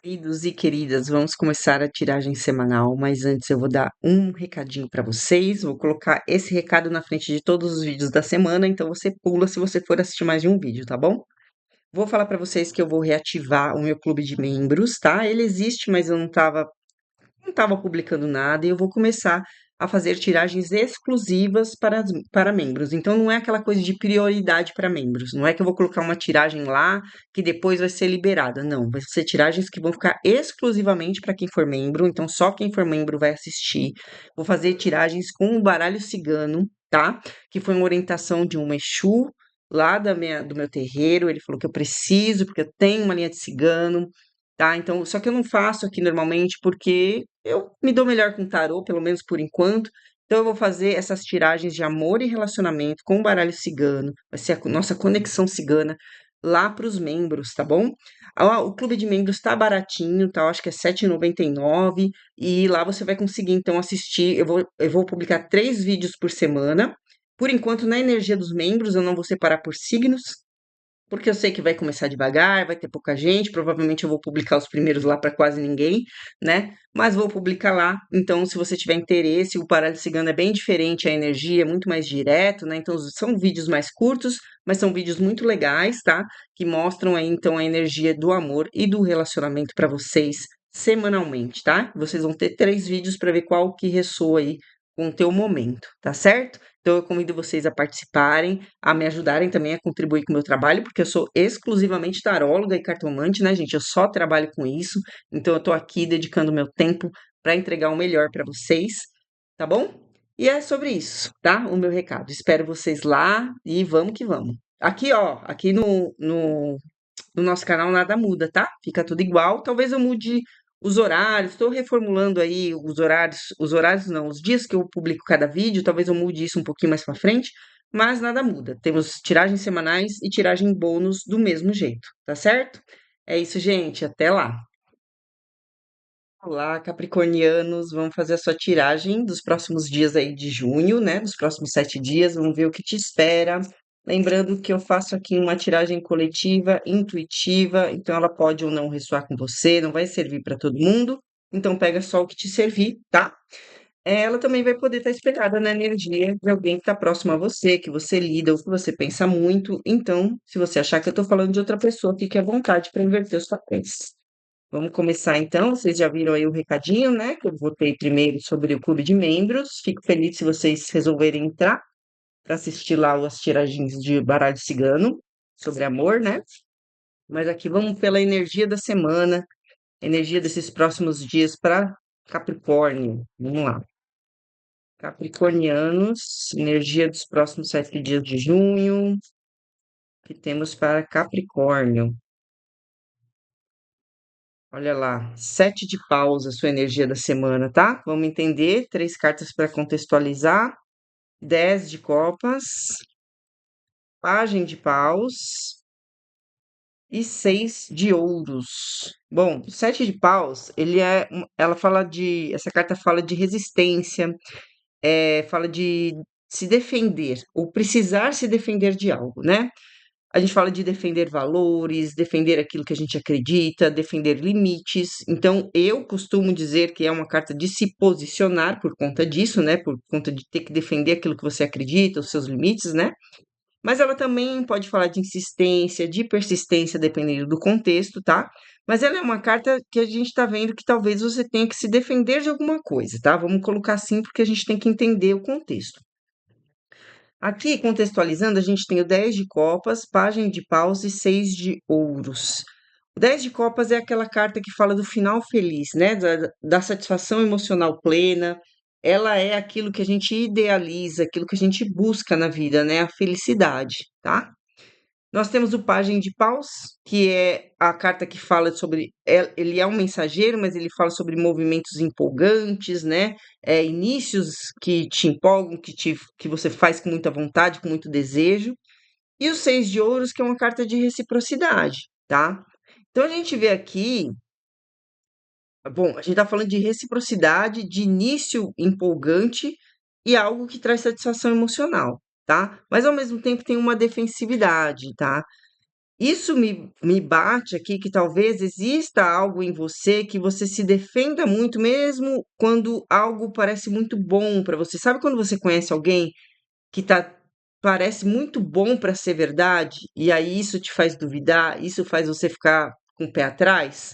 Queridos e queridas, vamos começar a tiragem semanal, mas antes eu vou dar um recadinho para vocês. Vou colocar esse recado na frente de todos os vídeos da semana, então você pula se você for assistir mais de um vídeo, tá bom? Vou falar para vocês que eu vou reativar o meu clube de membros, tá? Ele existe, mas eu não estava publicando nada e eu vou começar a fazer tiragens exclusivas para membros. Então não é aquela coisa de prioridade para membros. Não é que eu vou colocar uma tiragem lá que depois vai ser liberada. Não, vai ser tiragens que vão ficar exclusivamente para quem for membro. Então só quem for membro vai assistir. Vou fazer tiragens com o baralho cigano, tá? Que foi uma orientação de um Exu lá do meu terreiro. Ele falou que eu preciso, porque eu tenho uma linha de cigano. Tá, então, só que eu não faço aqui normalmente porque eu me dou melhor com tarô, pelo menos por enquanto. Então eu vou fazer essas tiragens de amor e relacionamento com o baralho cigano. Vai ser a nossa conexão cigana lá para os membros, tá bom? O clube de membros tá baratinho, tá? Eu acho que é R$ 7,99 e lá você vai conseguir então assistir. Eu vou publicar 3 vídeos por semana. Por enquanto, na energia dos membros, eu não vou separar por signos, porque eu sei que vai começar devagar, vai ter pouca gente, provavelmente eu vou publicar os primeiros lá para quase ninguém, né? Mas vou publicar lá. Então, se você tiver interesse, o baralho cigano é bem diferente, a energia é muito mais direto, né? Então, são vídeos mais curtos, mas são vídeos muito legais, tá? Que mostram aí então a energia do amor e do relacionamento para vocês semanalmente, tá? Vocês vão ter 3 vídeos para ver qual que ressoa aí com o teu momento, tá certo? Então eu convido vocês a participarem, a me ajudarem também a contribuir com o meu trabalho, porque eu sou exclusivamente taróloga e cartomante, né, gente? Eu só trabalho com isso, então eu tô aqui dedicando meu tempo para entregar o melhor para vocês, tá bom? E é sobre isso, tá? O meu recado. Espero vocês lá e vamos que vamos. Aqui, ó, aqui no nosso canal nada muda, tá? Fica tudo igual. Talvez eu mude os horários. Estou reformulando aí os horários não, os dias que eu publico cada vídeo. Talvez eu mude isso um pouquinho mais pra frente, mas nada muda. Temos tiragens semanais e tiragem bônus do mesmo jeito, tá certo? É isso, gente. Até lá. Olá, capricornianos. Vamos fazer a sua tiragem dos próximos dias aí de junho, né? Dos próximos 7 dias. Vamos ver o que te espera. Lembrando que eu faço aqui uma tiragem coletiva, intuitiva, então ela pode ou não ressoar com você, não vai servir para todo mundo. Então pega só o que te servir, tá? Ela também vai poder estar espelhada na energia de alguém que está próximo a você, que você lida ou que você pensa muito. Então, se você achar que eu estou falando de outra pessoa, fique à vontade para inverter os papéis. Vamos começar então. Vocês já viram aí o recadinho, né? Que eu botei primeiro sobre o clube de membros. Fico feliz se vocês resolverem entrar para assistir lá as tiragens de baralho cigano sobre amor, né? Mas aqui vamos pela energia da semana, energia desses próximos dias para Capricórnio. Vamos lá. Capricornianos, energia dos próximos 7 dias de junho, que temos para Capricórnio. Olha lá, 7 de paus, a sua energia da semana, tá? Vamos entender. 3 cartas para contextualizar. 10 de copas, Pagem de paus e 6 de ouros. Bom, o 7 de paus, ela fala essa carta fala de resistência, fala de se defender, ou precisar se defender de algo, né? A gente fala de defender valores, defender aquilo que a gente acredita, defender limites. Então, eu costumo dizer que é uma carta de se posicionar por conta disso, né? Por conta de ter que defender aquilo que você acredita, os seus limites, né? Mas ela também pode falar de insistência, de persistência, dependendo do contexto, tá? Mas ela é uma carta que a gente está vendo que talvez você tenha que se defender de alguma coisa, tá? Vamos colocar assim, porque a gente tem que entender o contexto. Aqui, contextualizando, a gente tem o 10 de copas, Pagem de paus e 6 de ouros. O 10 de copas é aquela carta que fala do final feliz, né? Da satisfação emocional plena. Ela é aquilo que a gente idealiza, aquilo que a gente busca na vida, né? A felicidade, tá? Nós temos o Pajem de Paus, que é a carta que fala sobre. Ele é um mensageiro, mas ele fala sobre movimentos empolgantes, né? Inícios que te empolgam, que você faz com muita vontade, com muito desejo. E o 6 de ouros, que é uma carta de reciprocidade, tá? Então a gente vê aqui. Bom, a gente está falando de reciprocidade, de início empolgante e algo que traz satisfação emocional, tá? Mas ao mesmo tempo tem uma defensividade, tá? Isso me bate aqui que talvez exista algo em você que você se defenda muito, mesmo quando algo parece muito bom para você. Sabe quando você conhece alguém que parece muito bom para ser verdade, e aí isso te faz duvidar, isso faz você ficar com o pé atrás?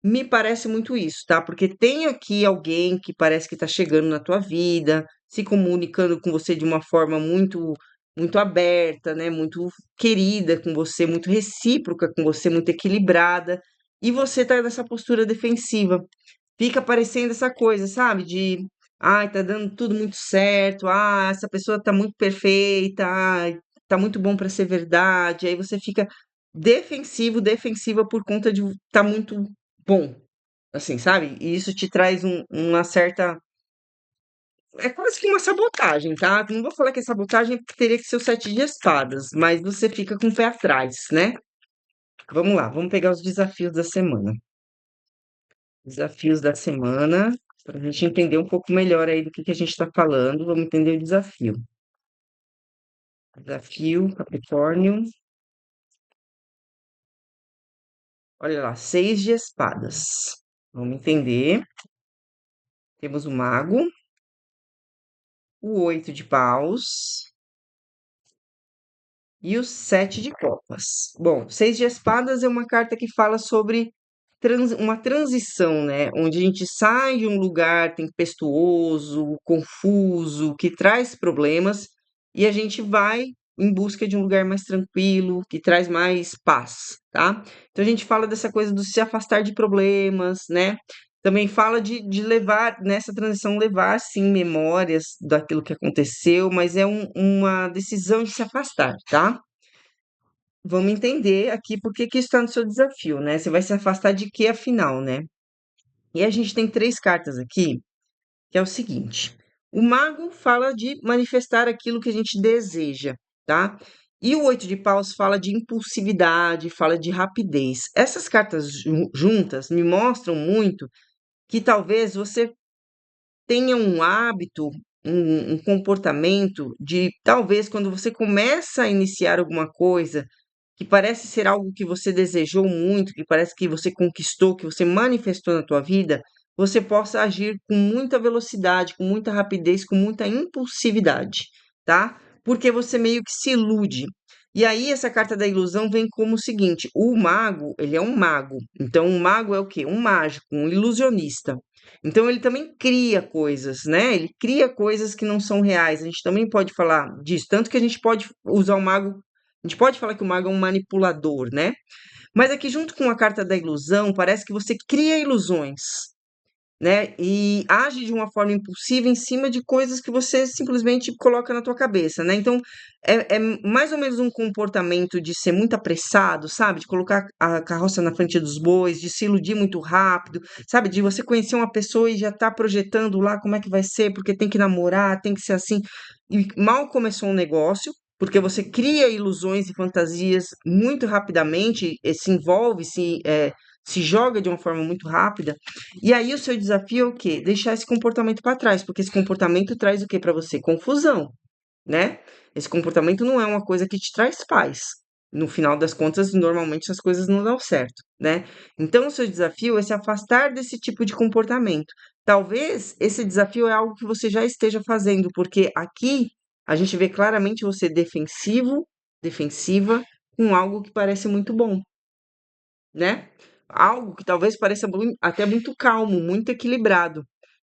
Me parece muito isso, tá? Porque tem aqui alguém que parece que está chegando na tua vida, se comunicando com você de uma forma muito aberta, né? Muito querida com você, muito recíproca com você, muito equilibrada, e você tá nessa postura defensiva. Fica parecendo essa coisa, sabe? De, ai, tá dando tudo muito certo, ah, essa pessoa tá muito perfeita, ai, tá muito bom para ser verdade. Aí você fica defensivo, defensiva por conta de tá muito bom, assim, sabe? E isso te traz uma certa. É quase que uma sabotagem, tá? Não vou falar que é sabotagem porque teria que ser o sete de espadas, mas você fica com o pé atrás, né? Vamos lá, vamos pegar os desafios da semana. Desafios da semana, para a gente entender um pouco melhor aí do que a gente está falando. Vamos entender o desafio. Desafio, Capricórnio. Olha lá, seis de espadas. Vamos entender. Temos o mago, o oito de paus e o sete de copas. Bom, seis de espadas é uma carta que fala sobre uma transição, né? Onde a gente sai de um lugar tempestuoso, confuso, que traz problemas, e a gente vai em busca de um lugar mais tranquilo, que traz mais paz, tá? Então a gente fala dessa coisa do se afastar de problemas, né? Também fala de levar, nessa transição, levar, sim, memórias daquilo que aconteceu, mas é uma decisão de se afastar, tá? Vamos entender aqui por que que isso está no seu desafio, né? Você vai se afastar de quê, afinal, né? E a gente tem três cartas aqui, que é o seguinte: o mago fala de manifestar aquilo que a gente deseja, tá? E o oito de paus fala de impulsividade, fala de rapidez. Essas cartas juntas me mostram muito que talvez você tenha um hábito, um comportamento de talvez quando você começa a iniciar alguma coisa que parece ser algo que você desejou muito, que parece que você conquistou, que você manifestou na tua vida, você possa agir com muita velocidade, com muita rapidez, com muita impulsividade, tá? Porque você meio que se ilude. E aí essa carta da ilusão vem como o seguinte: o mago, ele é um mago. Então o mago é o quê? Um mágico, um ilusionista. Então ele também cria coisas, né? Ele cria coisas que não são reais. A gente também pode falar disso, tanto que a gente pode usar o mago, a gente pode falar que o mago é um manipulador, né? Mas aqui junto com a carta da ilusão, parece que você cria ilusões, né? E age de uma forma impulsiva em cima de coisas que você simplesmente coloca na tua cabeça, né? Então, é mais ou menos um comportamento de ser muito apressado, sabe? De colocar a carroça na frente dos bois, de se iludir muito rápido, sabe? De você conhecer uma pessoa e já tá projetando lá como é que vai ser, porque tem que namorar, tem que ser assim. E mal começou um negócio, porque você cria ilusões e fantasias muito rapidamente, se envolve, se joga de uma forma muito rápida, e aí o seu desafio é o quê? Deixar esse comportamento para trás, porque esse comportamento traz o quê para você? Confusão, né? Esse comportamento não é uma coisa que te traz paz. No final das contas, normalmente as coisas não dão certo, né? Então, o seu desafio é se afastar desse tipo de comportamento. Talvez esse desafio é algo que você já esteja fazendo, porque aqui a gente vê claramente você defensivo, defensiva, com algo que parece muito bom, né? Algo que talvez pareça até muito calmo, muito equilibrado.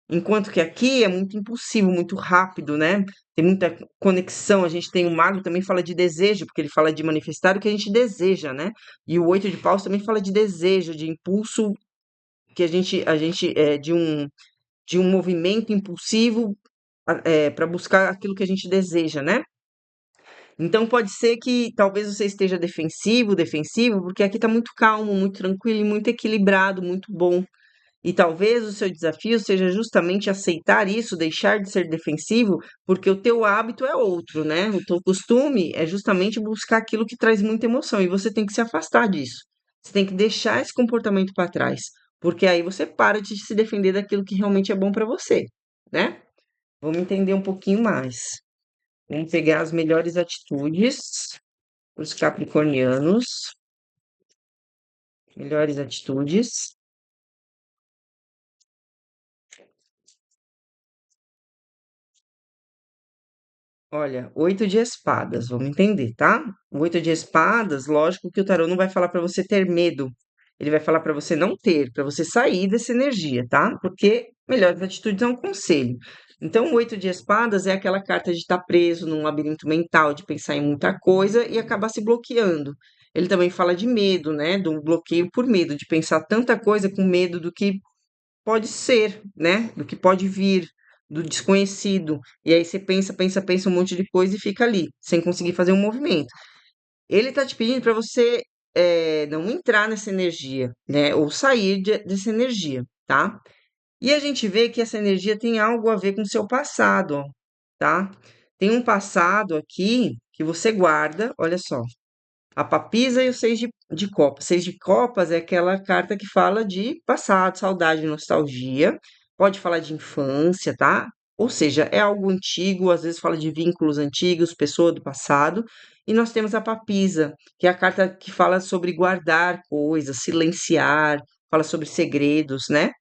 Enquanto que aqui é muito impulsivo, muito rápido, né? Tem muita conexão. A gente tem o mago também fala de desejo, porque ele fala de manifestar o que a gente deseja, né? E o oito de paus também fala de desejo, de impulso, que a gente é de um movimento impulsivo para buscar aquilo que a gente deseja, né? Então pode ser que talvez você esteja defensivo, defensivo, porque aqui está muito calmo, muito tranquilo e muito equilibrado, muito bom. E talvez o seu desafio seja justamente aceitar isso, deixar de ser defensivo, porque o teu hábito é outro, né? O teu costume é justamente buscar aquilo que traz muita emoção e você tem que se afastar disso. Você tem que deixar esse comportamento para trás, porque aí você para de se defender daquilo que realmente é bom para você, né? Vamos entender um pouquinho mais. Vamos pegar as melhores atitudes para os capricornianos. Melhores atitudes. Olha, 8 de espadas, vamos entender, tá? O 8 de espadas, lógico que o tarô não vai falar para você ter medo. Ele vai falar para você não ter, para você sair dessa energia, tá? Porque melhores atitudes é um conselho. Então, o 8 de espadas é aquela carta de estar preso num labirinto mental, de pensar em muita coisa e acabar se bloqueando. Ele também fala de medo, né? De um bloqueio por medo, de pensar tanta coisa com medo do que pode ser, né? Do que pode vir, do desconhecido. E aí você pensa, pensa, pensa um monte de coisa e fica ali, sem conseguir fazer um movimento. Ele tá te pedindo para você não entrar nessa energia, né? Ou sair dessa energia, tá? E a gente vê que essa energia tem algo a ver com o seu passado, ó, tá? Tem um passado aqui que você guarda, olha só. A papisa e o seis de copas. Seis de copas é aquela carta que fala de passado, saudade, nostalgia. Pode falar de infância, tá? Ou seja, é algo antigo, às vezes fala de vínculos antigos, pessoa do passado. E nós temos a papisa, que é a carta que fala sobre guardar coisas, silenciar, fala sobre segredos, né?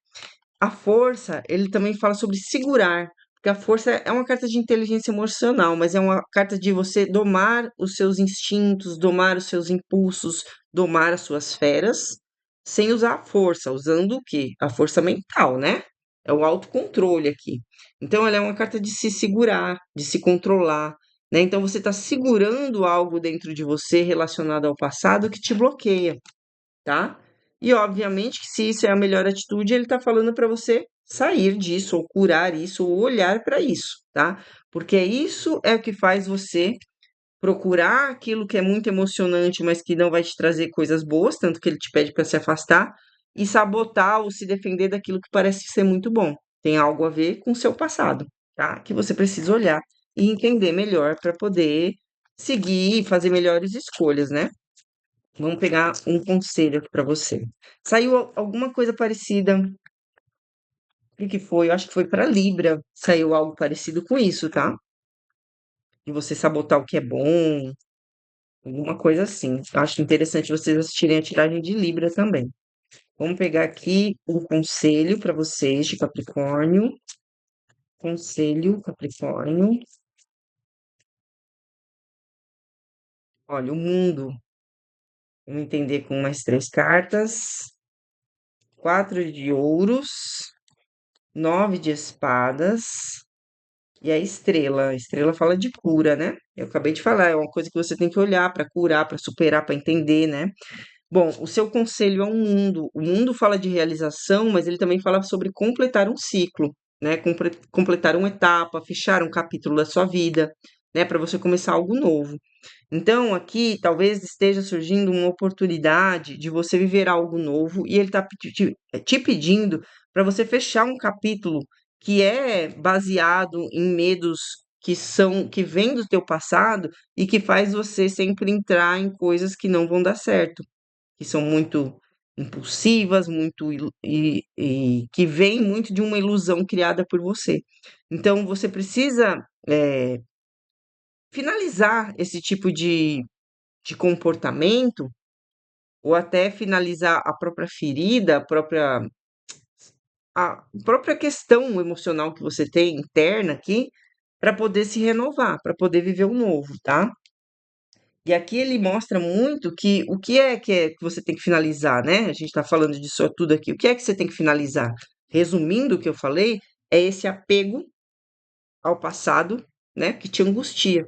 A força, ele também fala sobre segurar, porque a força é uma carta de inteligência emocional, mas é uma carta de você domar os seus instintos, domar os seus impulsos, domar as suas feras, sem usar a força, usando o quê? A força mental, né? É o autocontrole aqui. Então, ela é uma carta de se segurar, de se controlar, né? Então, você está segurando algo dentro de você relacionado ao passado que te bloqueia, tá? E obviamente que se isso é a melhor atitude, ele está falando para você sair disso, ou curar isso, ou olhar para isso, tá? Porque isso é o que faz você procurar aquilo que é muito emocionante, mas que não vai te trazer coisas boas, tanto que ele te pede para se afastar, e sabotar ou se defender daquilo que parece ser muito bom. Tem algo a ver com o seu passado, tá? Que você precisa olhar e entender melhor para poder seguir e fazer melhores escolhas, né? Vamos pegar um conselho aqui para você. Saiu alguma coisa parecida. O que que foi? Eu acho que foi para Libra. Saiu algo parecido com isso, tá? De você sabotar o que é bom, alguma coisa assim. Eu acho interessante vocês assistirem a tiragem de Libra também. Vamos pegar aqui um conselho para vocês de Capricórnio. Conselho, Capricórnio. Olha, o mundo. Vamos entender com mais três cartas. Quatro de ouros, nove de espadas. E a estrela? A estrela fala de cura, né? Eu acabei de falar, é uma coisa que você tem que olhar para curar, para superar, para entender, né? Bom, o seu conselho é um mundo. O mundo fala de realização, mas ele também fala sobre completar um ciclo, né? Completar uma etapa, fechar um capítulo da sua vida, né? Para você começar algo novo. Então, aqui talvez esteja surgindo uma oportunidade de você viver algo novo e ele está te pedindo para você fechar um capítulo que é baseado em medos que vêm do teu passado e que faz você sempre entrar em coisas que não vão dar certo, que são muito impulsivas, e que vêm muito de uma ilusão criada por você. Então, você precisa finalizar esse tipo de comportamento, ou até finalizar a própria ferida, a própria questão emocional que você tem interna aqui, para poder se renovar, para poder viver o novo, tá? E aqui ele mostra muito que o que você tem que finalizar, né? A gente está falando disso tudo aqui. O que é que você tem que finalizar? Resumindo o que eu falei, é esse apego ao passado, né? Que te angustia.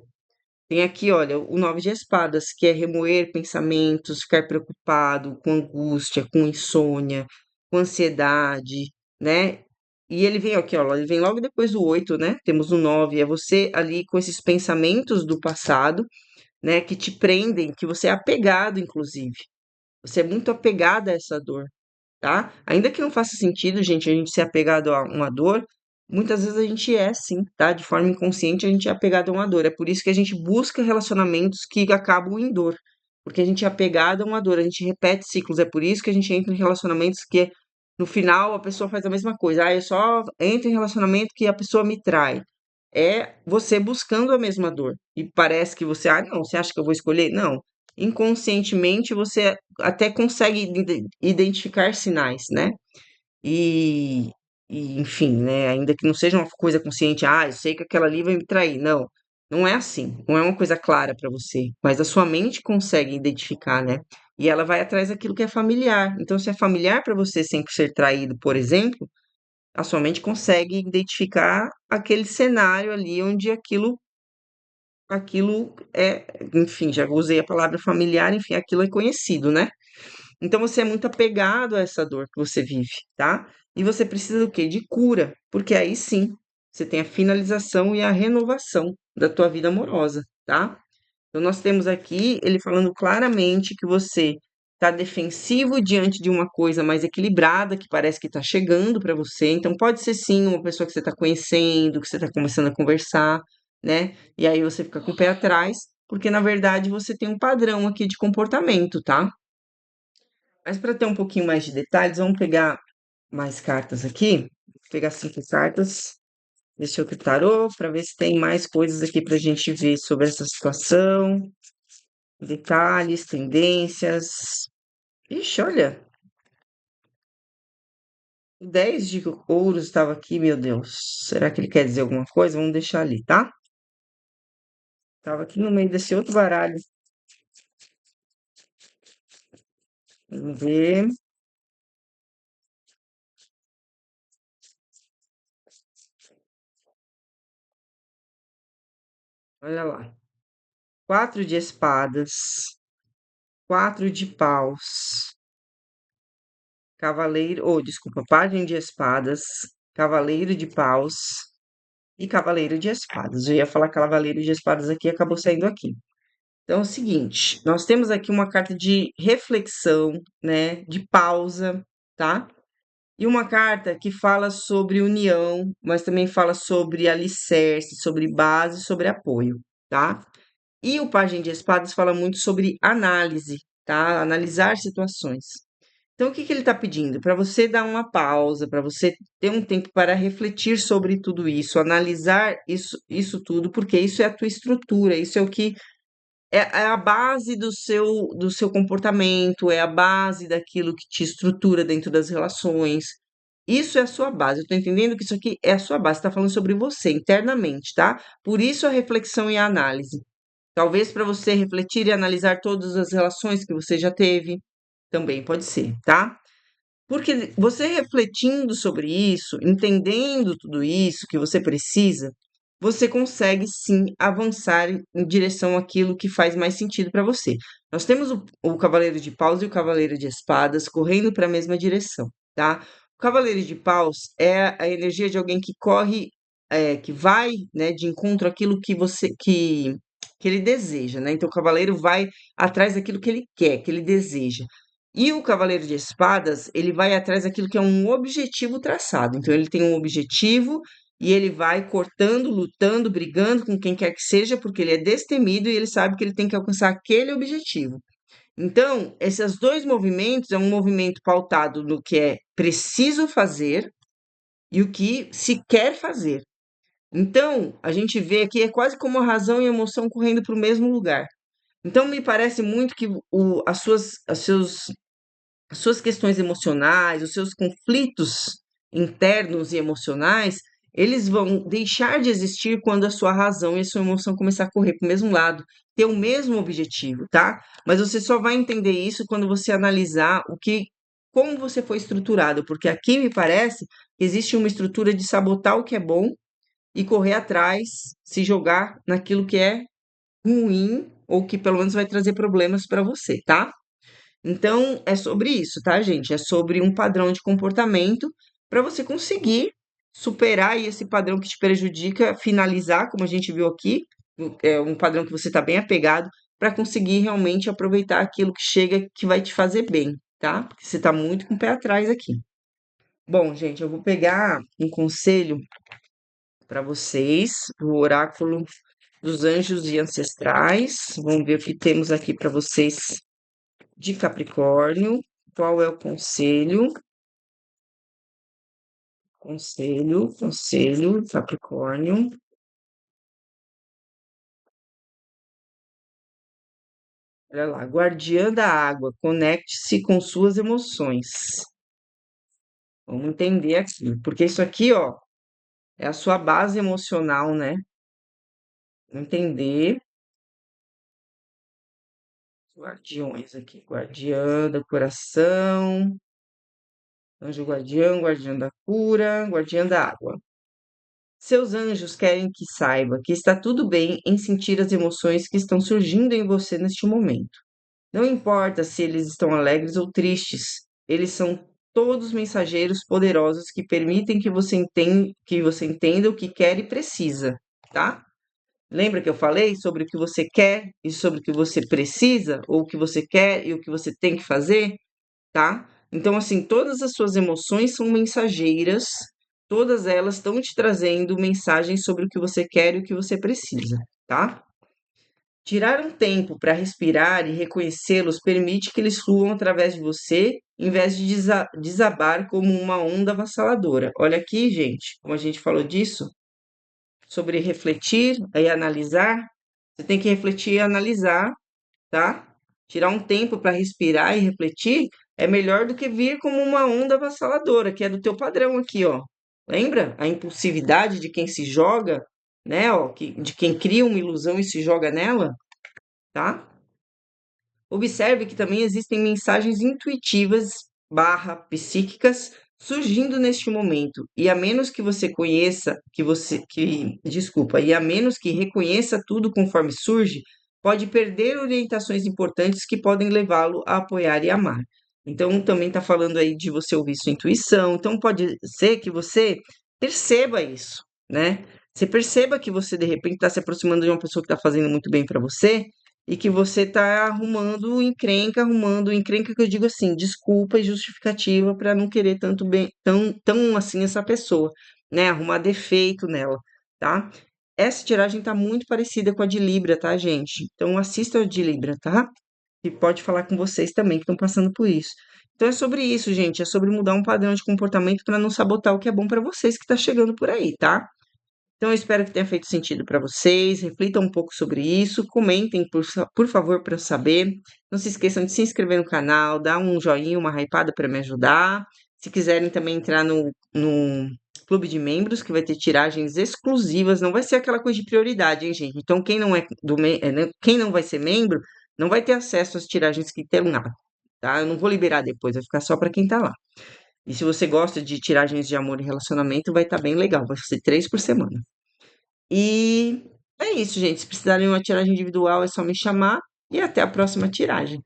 Tem aqui, olha, o nove de espadas, que é remoer pensamentos, ficar preocupado, com angústia, com insônia, com ansiedade, né? E ele vem aqui, ó, ele vem logo depois do oito, né? Temos o nove, é você ali com esses pensamentos do passado, né? Que te prendem, que você é apegado, inclusive. Você é muito apegado a essa dor, tá? Ainda que não faça sentido, gente, a gente ser apegado a uma dor, muitas vezes a gente é sim, tá? De forma inconsciente a gente é apegado a uma dor. É por isso que a gente busca relacionamentos que acabam em dor, porque a gente é apegado a uma dor, a gente repete ciclos. É por isso que a gente entra em relacionamentos que no final a pessoa faz a mesma coisa. Ah, eu só entro em relacionamento que a pessoa me trai. É você buscando a mesma dor. E parece que você, ah, não, você acha que eu vou escolher? Não. inconscientemente você até consegue identificar sinais, né? E, enfim, né? Ainda que não seja uma coisa consciente, eu sei que aquela ali vai me trair. Não, não é assim. Não é uma coisa clara para você. Mas a sua mente consegue identificar, né? E ela vai atrás daquilo que é familiar. Então, se é familiar para você sempre ser traído, por exemplo, a sua mente consegue identificar aquele cenário ali onde aquilo é, enfim, já usei a palavra familiar, enfim, aquilo é conhecido, né? Então você é muito apegado a essa dor que você vive, tá? E você precisa do quê? De cura, porque aí sim você tem a finalização e a renovação da tua vida amorosa, tá? Então nós temos aqui ele falando claramente que você está defensivo diante de uma coisa mais equilibrada que parece que está chegando para você. Então pode ser sim uma pessoa que você está conhecendo, que você está começando a conversar, né? E aí você fica com o pé atrás, porque na verdade você tem um padrão aqui de comportamento, tá? Mas para ter um pouquinho mais de detalhes, vamos pegar mais cartas aqui. Vou pegar 5 cartas desse outro tarô para ver se tem mais coisas aqui para a gente ver sobre essa situação, detalhes, tendências. Ixi, olha, o 10 de ouros estava aqui, meu Deus. Será que ele quer dizer alguma coisa? Vamos deixar ali, tá? Tava aqui no meio desse outro baralho. Vamos ver. Olha lá. 4 de espadas, 4 de paus, cavaleiro, ou desculpa, pajem de espadas, cavaleiro de paus e cavaleiro de espadas. Eu ia falar cavaleiro de espadas aqui, acabou saindo aqui. Então é o seguinte, nós temos aqui uma carta de reflexão, né, de pausa, tá? E uma carta que fala sobre união, mas também fala sobre alicerce, sobre base, sobre apoio, tá? E o Pajem de Espadas fala muito sobre análise, tá? Analisar situações. Então, o que que ele está pedindo? Para você dar uma pausa, para você ter um tempo para refletir sobre tudo isso, analisar isso tudo, porque isso é a tua estrutura, isso é o que é a base do seu comportamento, é a base daquilo que te estrutura dentro das relações. Isso é a sua base. Eu tô entendendo que isso aqui é a sua base. Está falando sobre você internamente, tá? Por isso a reflexão e a análise. Talvez para você refletir e analisar todas as relações que você já teve, também pode ser, tá? Porque você refletindo sobre isso, entendendo tudo isso que você precisa, você consegue sim avançar em direção àquilo que faz mais sentido para você. Nós temos o Cavaleiro de Paus e o Cavaleiro de Espadas correndo para a mesma direção, tá? O Cavaleiro de Paus é a energia de alguém que corre, que vai, né, de encontro àquilo que ele deseja, né? Então o cavaleiro vai atrás daquilo que ele quer, que ele deseja. E o Cavaleiro de Espadas, ele vai atrás daquilo que é um objetivo traçado. Então, ele tem um objetivo e ele vai cortando, lutando, brigando com quem quer que seja, porque ele é destemido e ele sabe que ele tem que alcançar aquele objetivo. Então, esses dois movimentos é um movimento pautado no que é preciso fazer e o que se quer fazer. Então, a gente vê aqui é quase como a razão e a emoção correndo para o mesmo lugar. Então, me parece muito que as suas questões emocionais, os seus conflitos internos e emocionais, eles vão deixar de existir quando a sua razão e a sua emoção começar a correr para o mesmo lado, ter o mesmo objetivo, tá? Mas você só vai entender isso quando você analisar como você foi estruturado, porque aqui me parece que existe uma estrutura de sabotar o que é bom e correr atrás, se jogar naquilo que é ruim ou que pelo menos vai trazer problemas para você, tá? Então, é sobre isso, tá, gente? É sobre um padrão de comportamento para você conseguir superar aí esse padrão que te prejudica, finalizar, como a gente viu aqui, é um padrão que você está bem apegado, para conseguir realmente aproveitar aquilo que chega que vai te fazer bem, tá? Porque você está muito com o pé atrás aqui. Bom, gente, eu vou pegar um conselho para vocês, do oráculo dos anjos e ancestrais. Vamos ver o que temos aqui para vocês de Capricórnio. Qual é o conselho? Conselho, Capricórnio. Olha lá, guardiã da água, conecte-se com suas emoções. Vamos entender aqui, porque isso aqui, ó, é a sua base emocional, né? Entender os guardiões aqui, guardiã do coração, anjo guardião, guardião da cura, guardiã da água. Seus anjos querem que saiba que está tudo bem em sentir as emoções que estão surgindo em você neste momento. Não importa se eles estão alegres ou tristes, eles são todos mensageiros poderosos que permitem que você entenda o que quer e precisa, tá? Lembra que eu falei sobre o que você quer e sobre o que você precisa, ou o que você quer e o que você tem que fazer, tá? Então, assim, todas as suas emoções são mensageiras, todas elas estão te trazendo mensagens sobre o que você quer e o que você precisa, tá? Tirar um tempo para respirar e reconhecê-los permite que eles fluam através de você, em vez de desabar como uma onda avassaladora. Olha aqui, gente, como a gente falou disso, sobre refletir e analisar. Você tem que refletir e analisar, tá? Tirar um tempo para respirar e refletir é melhor do que vir como uma onda avassaladora, que é do teu padrão aqui, ó. Lembra? A impulsividade de quem se joga, né, ó, de quem cria uma ilusão e se joga nela, tá? Observe que também existem mensagens intuitivas barra psíquicas surgindo neste momento, e a menos que você conheça, desculpa, e a menos que reconheça tudo conforme surge, pode perder orientações importantes que podem levá-lo a apoiar e amar. Então, também está falando aí de você ouvir sua intuição. Então, pode ser que você perceba isso, né? Você perceba que você, de repente, está se aproximando de uma pessoa que está fazendo muito bem para você e que você tá arrumando encrenca que eu digo assim, desculpa e justificativa para não querer tanto bem, tão assim essa pessoa, né? Arrumar defeito nela, tá? Essa tiragem tá muito parecida com a de Libra, tá, gente? Então assista a de Libra, tá? E pode falar com vocês também que estão passando por isso. Então é sobre isso, gente, é sobre mudar um padrão de comportamento para não sabotar o que é bom para vocês que tá chegando por aí, tá? Então, eu espero que tenha feito sentido para vocês. Reflitam um pouco sobre isso. Comentem, por favor, para eu saber. Não se esqueçam de se inscrever no canal, dar um joinha, uma hypada para me ajudar. Se quiserem também entrar no clube de membros, que vai ter tiragens exclusivas. Não vai ser aquela coisa de prioridade, hein, gente? Então, quem não é né, quem não vai ser membro, não vai ter acesso às tiragens que tem lá, tá? Eu não vou liberar depois, vai ficar só para quem tá lá. E se você gosta de tiragens de amor e relacionamento, vai estar bem legal. Vai ser 3 por semana. E é isso, gente. Se precisarem de uma tiragem individual, é só me chamar e até a próxima tiragem.